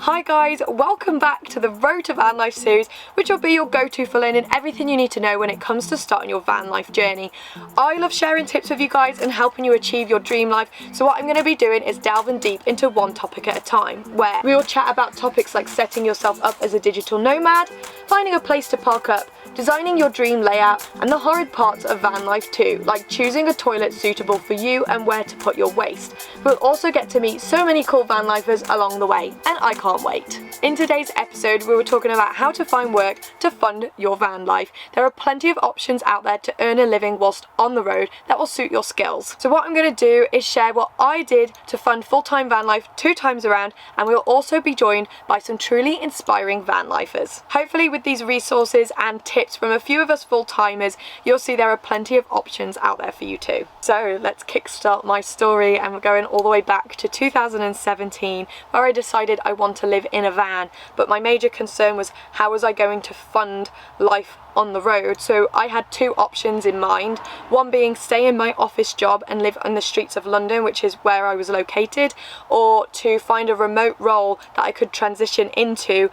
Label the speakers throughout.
Speaker 1: Hi guys, welcome back to the Road to Van Life series, which will be your go-to for learning everything you need to know when it comes to starting your van life journey. I love sharing tips with you guys and helping you achieve your dream life, so what I'm going to be doing is delving deep into one topic at a time, where we will chat about topics like setting yourself up as a digital nomad, finding a place to park up, designing your dream layout, and the horrid parts of van life too, like choosing a toilet suitable for you and where to put your waste. We'll also get to meet so many cool van lifers along the way, and I can't wait. In today's episode, we were talking about how to find work to fund your van life. There are plenty of options out there to earn a living whilst on the road that will suit your skills. So what I'm going to do is share what I did to fund full-time van life 2 times around, and we'll also be joined by some truly inspiring van lifers. Hopefully with these resources and tips from a few of us full-timers, you'll see there are plenty of options out there for you too. So let's kickstart my story, and we're going all the way back to 2017, where I decided I want to live in a van, but my major concern was how was I going to fund life on the road. So I had 2 options in mind, one being stay in my office job and live on the streets of London, which is where I was located, or to find a remote role that I could transition into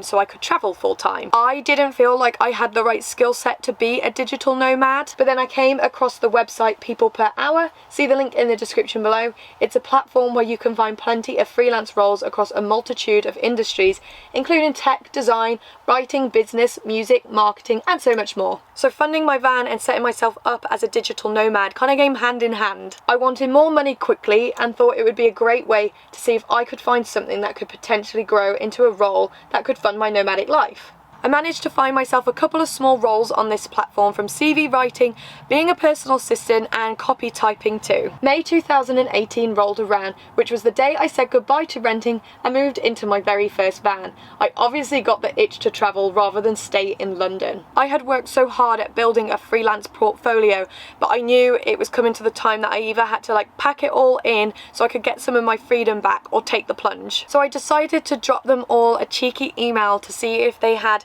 Speaker 1: so I could travel full time. I didn't feel like I had the right skill set to be a digital nomad, but then I came across the website People Per Hour. See the link in the description below. It's a platform where you can find plenty of freelance roles across a multitude of industries, including tech, design, writing, business, music, marketing, and so much more. So funding my van and setting myself up as a digital nomad kind of came hand in hand. I wanted more money quickly and thought it would be a great way to see if I could find something that could potentially grow into a role that could fund my nomadic life. I managed to find myself a couple of small roles on this platform, from CV writing, being a personal assistant, and copy typing too. May 2018 rolled around, which was the day I said goodbye to renting and moved into my very first van. I obviously got the itch to travel rather than stay in London. I had worked so hard at building a freelance portfolio, but I knew it was coming to the time that I either had to pack it all in so I could get some of my freedom back, or take the plunge. So I decided to drop them all a cheeky email to see if they had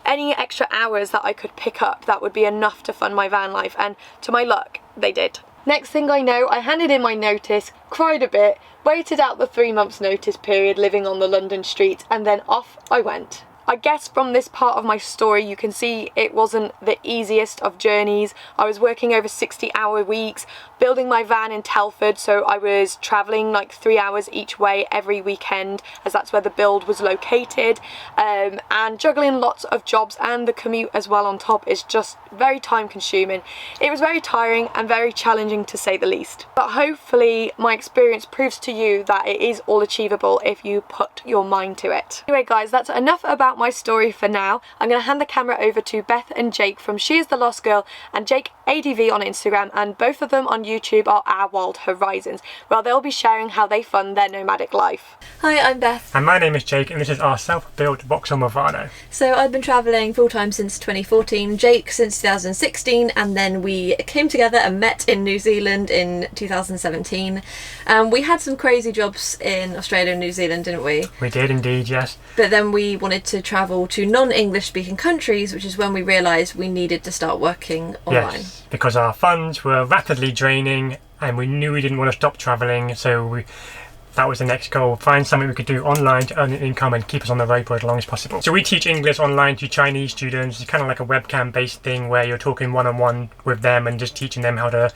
Speaker 1: any extra hours that I could pick up that would be enough to fund my van life, and to my luck, they did. Next thing I know, I handed in my notice, cried a bit, waited out the 3 months notice period living on the London streets, and then off I went. I guess from this part of my story you can see it wasn't the easiest of journeys. I was working over 60-hour weeks, building my van in Telford, so I was travelling 3 hours each way every weekend, as that's where the build was located, and juggling lots of jobs, and the commute as well on top is just very time consuming. It was very tiring and very challenging, to say the least. But hopefully my experience proves to you that it is all achievable if you put your mind to it. Anyway guys, that's enough about my story for now. I'm going to hand the camera over to Beth and Jake from She Is The Lost Girl and Jake ADV on Instagram, and both of them on YouTube are Our Wild Horizons, where they'll be sharing how they fund their nomadic life.
Speaker 2: Hi, I'm Beth.
Speaker 3: And my name is Jake, and this is our self-built Vauxhall Movano.
Speaker 2: So I've been travelling full-time since 2014, Jake since 2016, and then we came together and met in New Zealand in 2017. We had some crazy jobs in Australia and New Zealand, didn't we?
Speaker 3: We did indeed, yes.
Speaker 2: But then we wanted to travel to non-English speaking countries, which is when we realised we needed to start working online.
Speaker 3: Yes, because our funds were rapidly draining and we knew we didn't want to stop travelling, so that was the next goal: find something we could do online to earn an income and keep us on the road for as long as possible. So we teach English online to Chinese students. It's kind of like a webcam based thing where you're talking one-on-one with them and just teaching them how to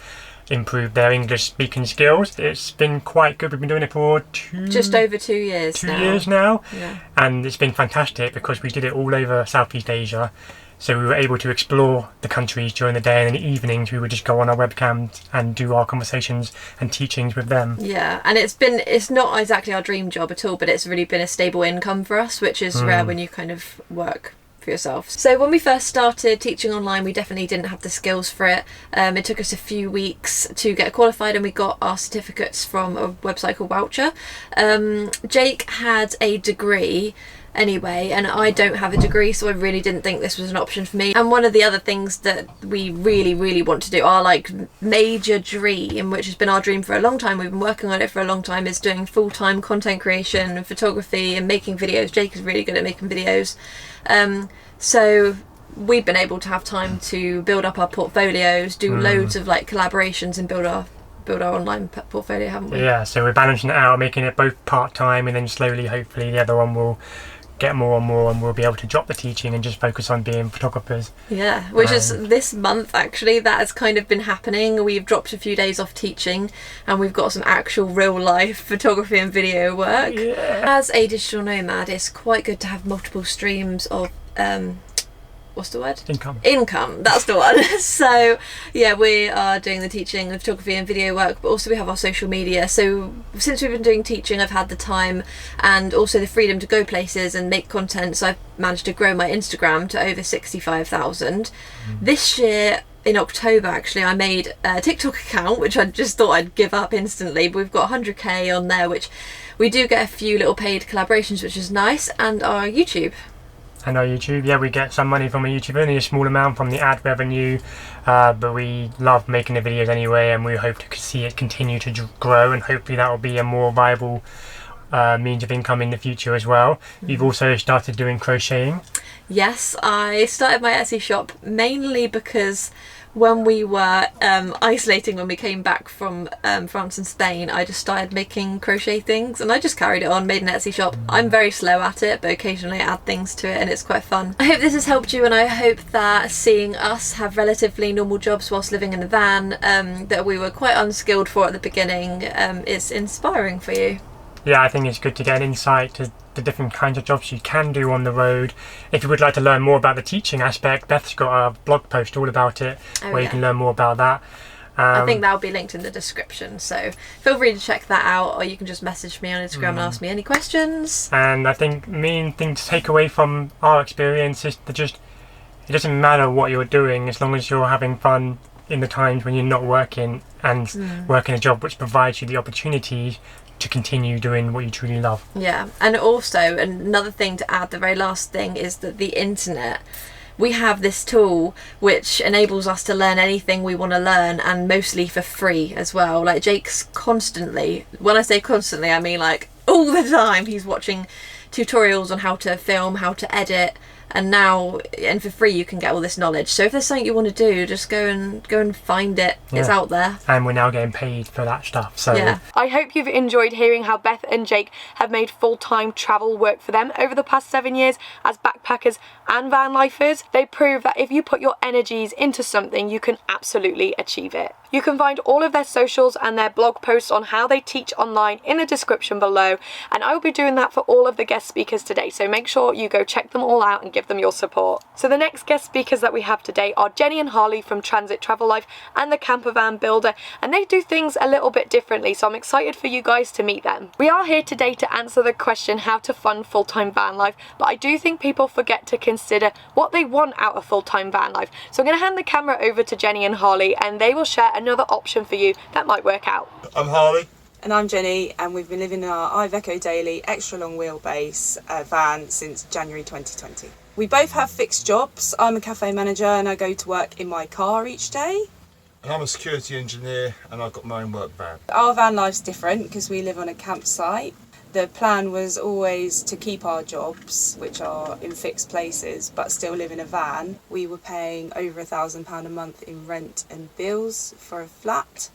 Speaker 3: improve their English speaking skills. It's been quite good. We've been doing it for
Speaker 2: just over 2 years
Speaker 3: 2 years now.
Speaker 2: Yeah.
Speaker 3: And it's been fantastic because we did it all over Southeast Asia. So we were able to explore the countries during the day, and in the evenings we would just go on our webcams and do our conversations and teachings with them.
Speaker 2: Yeah, and it's not exactly our dream job at all, but it's really been a stable income for us, which is rare when you kind of work for yourself. So when we first started teaching online, we definitely didn't have the skills for it. It took us a few weeks to get qualified, and we got our certificates from a website called Voucher. Jake had a degree anyway, and I don't have a degree, so I really didn't think this was an option for me. And one of the other things that we really want to do, our major dream, which has been our dream for a long time, we've been working on it for a long time, is doing full-time content creation and photography and making videos. Jake is really good at making videos, so we've been able to have time to build up our portfolios, do loads of collaborations, and build our build our online portfolio, haven't we?
Speaker 3: Yeah, so we're balancing it out, making it both part-time, and then slowly, hopefully, the other one will get more and more, and we'll be able to drop the teaching and just focus on being photographers.
Speaker 2: Yeah, which is this month actually, that has kind of been happening. We've dropped a few days off teaching and we've got some actual real life photography and video work.
Speaker 3: Yeah.
Speaker 2: As a digital nomad, it's quite good to have multiple streams of what's the word? Income, that's the one. So yeah, we are doing the teaching of photography and video work, but also we have our social media. So since we've been doing teaching, I've had the time and also the freedom to go places and make content. So I've managed to grow my Instagram to over 65,000. This year in October, actually, I made a TikTok account, which I just thought I'd give up instantly, but we've got 100k on there, which we do get a few little paid collaborations, which is nice, and our YouTube.
Speaker 3: And our YouTube, yeah, we get some money from our YouTube, only a small amount from the ad revenue, but we love making the videos anyway, and we hope to see it continue to grow, and hopefully that will be a more viable means of income in the future as well. You've also started doing crocheting.
Speaker 2: Yes, I started my Etsy shop mainly because when we were isolating, when we came back from France and Spain, I just started making crochet things and I just carried it on, made an Etsy shop. I'm very slow at it, but occasionally I add things to it and it's quite fun. I hope this has helped you, and I hope that seeing us have relatively normal jobs whilst living in a van that we were quite unskilled for at the beginning is inspiring for you.
Speaker 3: Yeah, I think it's good to get an insight to the different kinds of jobs you can do on the road. If you would like to learn more about the teaching aspect, Beth's got a blog post all about it where you can learn more about that.
Speaker 2: I think that'll be linked in the description, so feel free to check that out, or you can just message me on Instagram and ask me any questions.
Speaker 3: And I think main thing to take away from our experience is to just, it doesn't matter what you're doing as long as you're having fun in the times when you're not working, and working a job which provides you the opportunity to continue doing what you truly love.
Speaker 2: Yeah, and also another thing to add, the very last thing, is that the internet, we have this tool which enables us to learn anything we want to learn, and mostly for free as well. Like Jake's constantly, when I say constantly, I mean like all the time, he's watching tutorials on how to film, how to edit, and for free you can get all this knowledge. So if there's something you want to do, just go and find it. It's out there. And
Speaker 3: we're now getting paid for that stuff. So
Speaker 2: yeah.
Speaker 1: I hope you've enjoyed hearing how Beth and Jake have made full-time travel work for them over the past 7 years as backpackers and van lifers. They prove that if you put your energies into something, you can absolutely achieve it. You can find all of their socials and their blog posts on how they teach online in the description below, and I will be doing that for all of the guest speakers today, so make sure you go check them all out and give them your support. So the next guest speakers that we have today are Jenny and Harley from Transit Travel Life and the Camper Van Builder, and they do things a little bit differently, so I'm excited for you guys to meet them. We are here today to answer the question how to fund full-time van life, but I do think people forget to consider what they want out of full-time van life. So I'm going to hand the camera over to Jenny and Harley, and they will share another option for you that might work out.
Speaker 4: I'm Harley.
Speaker 5: And I'm Jenny, and we've been living in our Iveco Daily extra long wheelbase van since January 2020. We both have fixed jobs. I'm a cafe manager and I go to work in my car each day.
Speaker 4: And I'm a security engineer and I've got my own work van.
Speaker 5: Our van life's different because we live on a campsite. The plan was always to keep our jobs, which are in fixed places, but still live in a van. We were paying over £1,000 a month in rent and bills for a flat.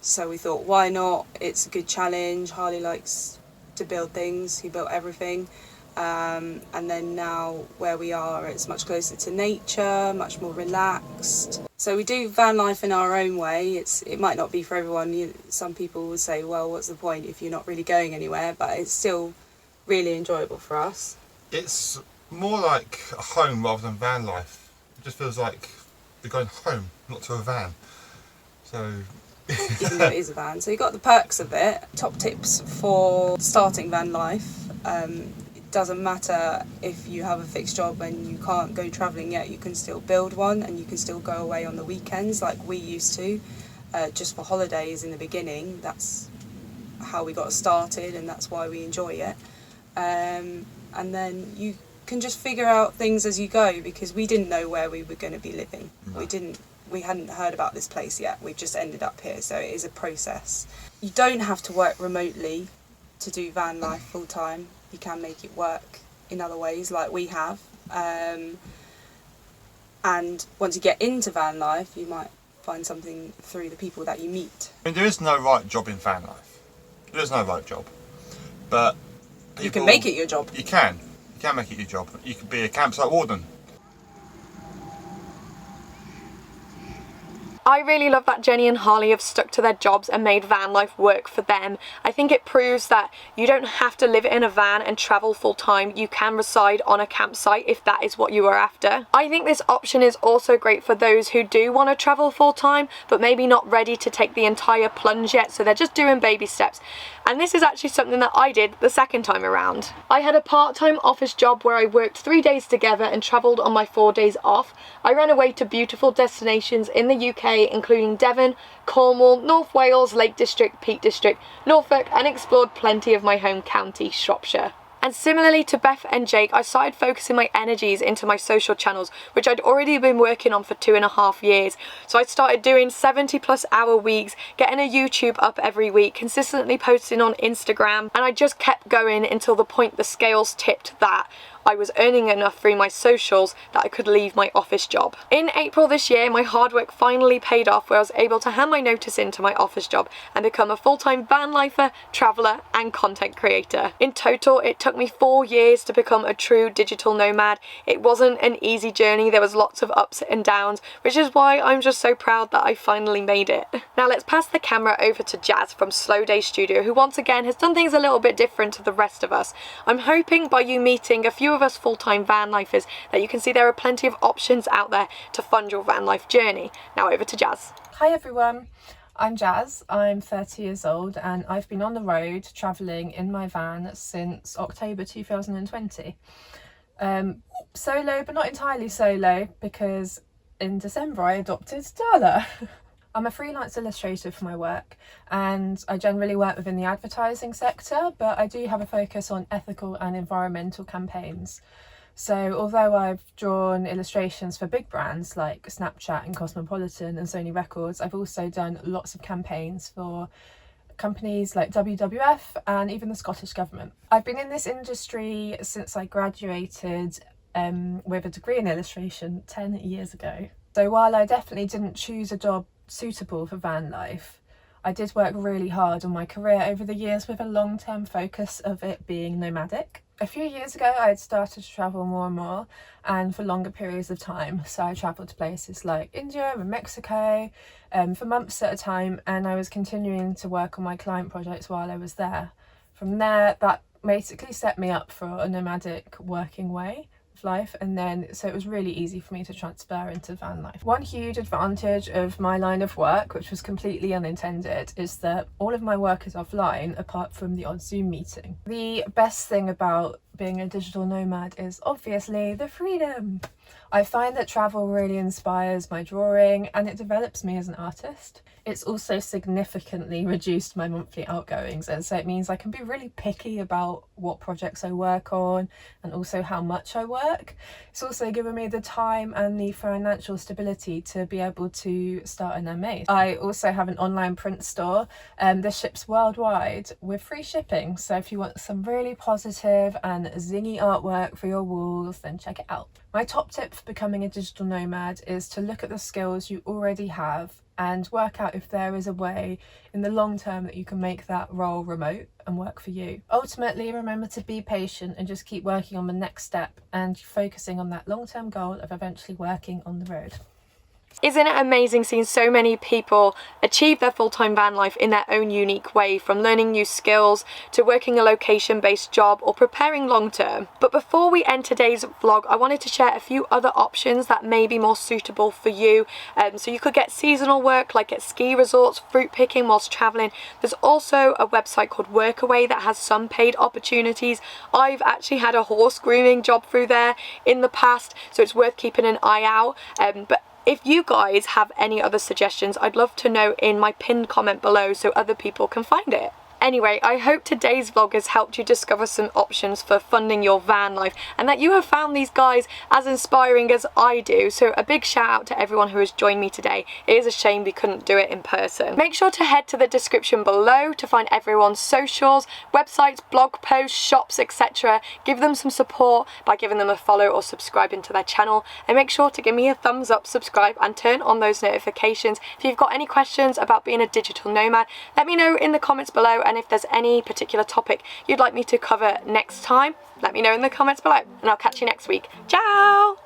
Speaker 5: So we thought, why not? It's a good challenge. Harley likes to build things. He built everything. And then now where we are, it's much closer to nature, much more relaxed. So we do van life in our own way. It might not be for everyone. Some people would say, well, what's the point if you're not really going anywhere? But it's still really enjoyable for us.
Speaker 4: It's more like a home rather than van life. It just feels like you're going home, not to a van. So
Speaker 5: even though it is a van. So you got the perks of it. Top tips for starting van life. It doesn't matter if you have a fixed job and you can't go travelling yet, you can still build one and you can still go away on the weekends like we used to, just for holidays in the beginning. That's how we got started and that's why we enjoy it. And then you can just figure out things as you go, because we didn't know where we were going to be living. No. We hadn't heard about this place yet. We've just ended up here, so it is a process. You don't have to work remotely to do van life full time. You can make it work in other ways, like we have. And once you get into van life, you might find something through the people that you meet.
Speaker 4: I mean, there is no right job in van life. There is no right job. But
Speaker 5: You can make it your job.
Speaker 4: You can make it your job. You could be a campsite warden.
Speaker 1: I really love that Jenny and Harley have stuck to their jobs and made van life work for them. I think it proves that you don't have to live in a van and travel full time. You can reside on a campsite if that is what you are after. I think this option is also great for those who do want to travel full time but maybe not ready to take the entire plunge yet, so they're just doing baby steps. And this is actually something that I did the second time around. I had a part-time office job where I worked 3 days together and travelled on my 4 days off. I ran away to beautiful destinations in the UK, including Devon, Cornwall, North Wales, Lake District, Peak District, Norfolk, and explored plenty of my home county, Shropshire. And similarly to Beth and Jake, I started focusing my energies into my social channels, which I'd already been working on for 2.5 years. So I started doing 70+ hour weeks, getting a YouTube up every week, consistently posting on Instagram, and I just kept going until the point the scales tipped that I was earning enough through my socials that I could leave my office job. In April this year, my hard work finally paid off, where I was able to hand my notice into my office job and become a full-time van lifer, traveller and content creator. In total, it took me 4 years to become a true digital nomad. It wasn't an easy journey, there was lots of ups and downs, which is why I'm just so proud that I finally made it. Now let's pass the camera over to Jazz from Slow Day Studio, who once again has done things a little bit different to the rest of us. I'm hoping by you meeting a few of us full-time van lifers that you can see there are plenty of options out there to fund your van life journey. Now over to Jazz.
Speaker 6: Hi everyone, I'm Jazz, I'm 30 years old and I've been on the road travelling in my van since October 2020. Solo, but not entirely solo, because in December I adopted Darla. I'm a freelance illustrator for my work and I generally work within the advertising sector, but I do have a focus on ethical and environmental campaigns. So although I've drawn illustrations for big brands like Snapchat and Cosmopolitan and Sony Records, I've also done lots of campaigns for companies like WWF and even the Scottish Government. I've been in this industry since I graduated with a degree in illustration 10 years ago. So while I definitely didn't choose a job suitable for van life, I did work really hard on my career over the years with a long-term focus of it being nomadic. A few years ago I had started to travel more and more and for longer periods of time. So I travelled to places like India and Mexico for months at a time, and I was continuing to work on my client projects while I was there. From there, that basically set me up for a nomadic working way life, and then so it was really easy for me to transfer into van life. One huge advantage of my line of work, which was completely unintended, is that all of my work is offline apart from the odd Zoom meeting. The best thing about being a digital nomad is obviously the freedom. I find that travel really inspires my drawing and it develops me as an artist. It's also significantly reduced my monthly outgoings, and so it means I can be really picky about what projects I work on and also how much I work. It's also given me the time and the financial stability to be able to start an NOMAD. I also have an online print store that ships worldwide with free shipping, so if you want some really positive and zingy artwork for your walls, then check it out. My top tip for becoming a digital nomad is to look at the skills you already have and work out if there is a way in the long term that you can make that role remote and work for you. Ultimately, remember to be patient and just keep working on the next step and focusing on that long-term goal of eventually working on the road.
Speaker 1: Isn't it amazing seeing so many people achieve their full-time van life in their own unique way, from learning new skills to working a location-based job or preparing long-term? But before we end today's vlog, I wanted to share a few other options that may be more suitable for you. So you could get seasonal work like at ski resorts, fruit picking whilst travelling. There's also a website called Workaway that has some paid opportunities. I've actually had a horse grooming job through there in the past, so it's worth keeping an eye out. But if you guys have any other suggestions, I'd love to know in my pinned comment below so other people can find it. Anyway, I hope today's vlog has helped you discover some options for funding your van life and that you have found these guys as inspiring as I do. So a big shout out to everyone who has joined me today. It is a shame we couldn't do it in person. Make sure to head to the description below to find everyone's socials, websites, blog posts, shops, etc. Give them some support by giving them a follow or subscribing to their channel, and make sure to give me a thumbs up, subscribe and turn on those notifications. If you've got any questions about being a digital nomad, let me know in the comments below, and if there's any particular topic you'd like me to cover next time, let me know in the comments below, and I'll catch you next week. Ciao!